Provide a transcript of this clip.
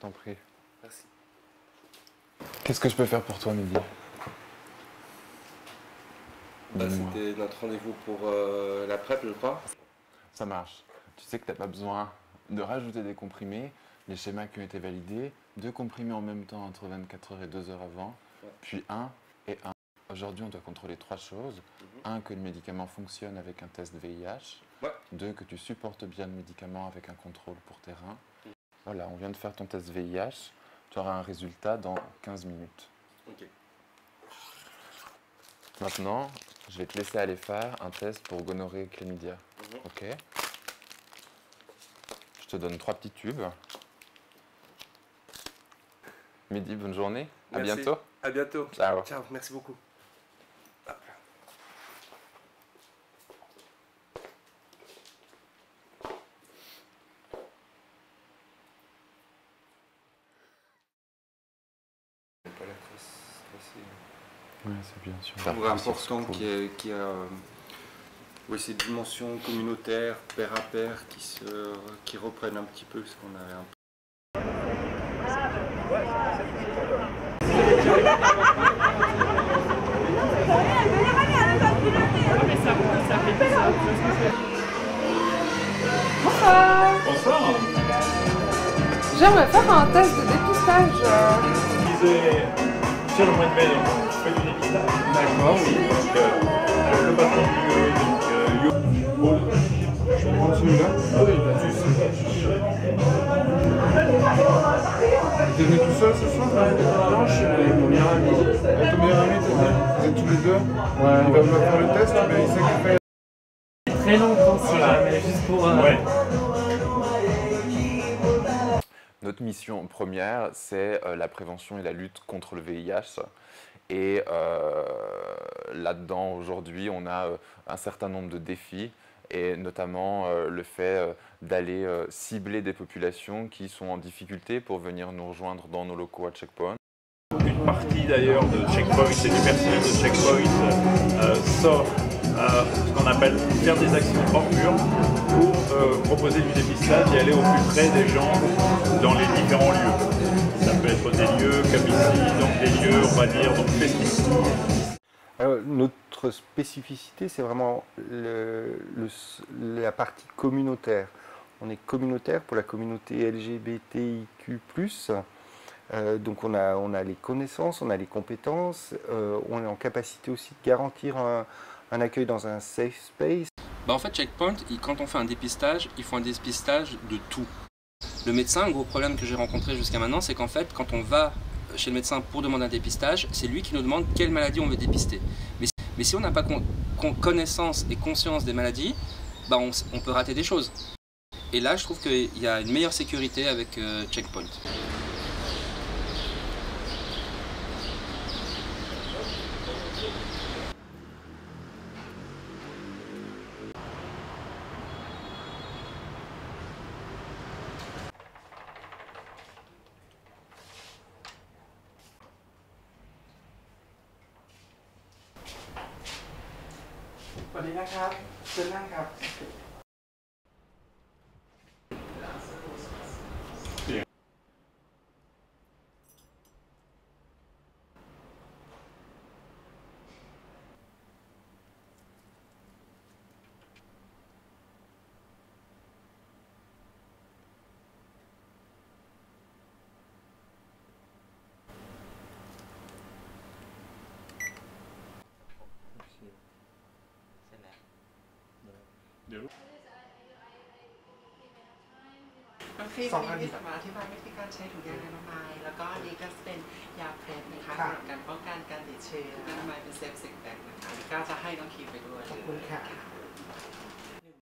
t'en prie. Merci. Qu'est-ce que je peux faire pour toi, Mehdi? C'était notre rendez-vous pour la PrEP, je crois. Ça marche. Tu sais que tu n'as pas besoin de rajouter des comprimés, les schémas qui ont été validés, 2 comprimés en même temps entre 24 heures et 2 heures avant, puis 1 et 1. Aujourd'hui, on doit contrôler 3 choses. 1, que le médicament fonctionne avec un test VIH. 2, que tu supportes bien le médicament avec un contrôle pour tes reins. Voilà, on vient de faire ton test VIH. Tu auras un résultat dans 15 minutes. Ok. Maintenant, je vais te laisser aller faire un test pour gonorrhée et chlamydia. Ok. Je te donne 3 petits tubes. Mehdi, bonne journée. Merci. À bientôt. À bientôt. Ciao. Ciao, merci beaucoup. Oui, c'est bien sûr. C'est important qu'il y ait ces dimensions communautaires, pair à pair, qui reprennent un petit peu ce qu'on avait un peu. Bonsoir. Bonsoir. J'aimerais faire un test de dépistage. Sur le mois de mai, donc, on fait du dépistage. D'accord, oui. Donc, le patron du Yo. Je vais prendre celui-là. Ah oui, pas de soucis. T'es venu tout seul ce soir? Non, je suis avec mon meilleur ami. Avec ton meilleur ami, vous êtes tous les deux? Ouais. Il va vouloir faire le test, mais il sait qu'il fait. Très longtemps, si jamais, juste pour... Ouais. Notre mission première, c'est la prévention et la lutte contre le VIH. Et là-dedans, aujourd'hui, on a un certain nombre de défis, et notamment le fait d'aller cibler des populations qui sont en difficulté pour venir nous rejoindre dans nos locaux à Checkpoint. Une partie d'ailleurs de Checkpoint et du personnel de Checkpoint sort ce qu'on appelle faire des actions hors mur pour proposer du dépistage et aller au plus près des gens dans les différents lieux. Ça peut être des lieux comme ici, donc des lieux, on va dire, donc festifs. Notre spécificité, c'est vraiment la partie communautaire. On est communautaire pour la communauté LGBTIQ+. Donc on a les connaissances, on a les compétences, on est en capacité aussi de garantir un accueil dans un safe space. En fait, Checkpoint, quand on fait un dépistage, ils font un dépistage de tout. Le médecin, un gros problème que j'ai rencontré jusqu'à maintenant, c'est qu'en fait, quand on va chez le médecin pour demander un dépistage, c'est lui qui nous demande quelle maladie on veut dépister. Mais si on n'a pas connaissance et conscience des maladies, bah on peut rater des choses. Et là, je trouve qu'il y a une meilleure sécurité avec Checkpoint.น้องครีมวันนี้จะมาอธิบายวิธีการใช้ถุงยางอนามัยแล้วก็อันนี้ก็เป็นยาเพล็ดนะคะสำหรับการป้องกันการติดเชื้ออนามัยเป็นเซฟซิกแบกนะคะก็จะให้น้องครีมไปด้วยขอบคุณค่ะ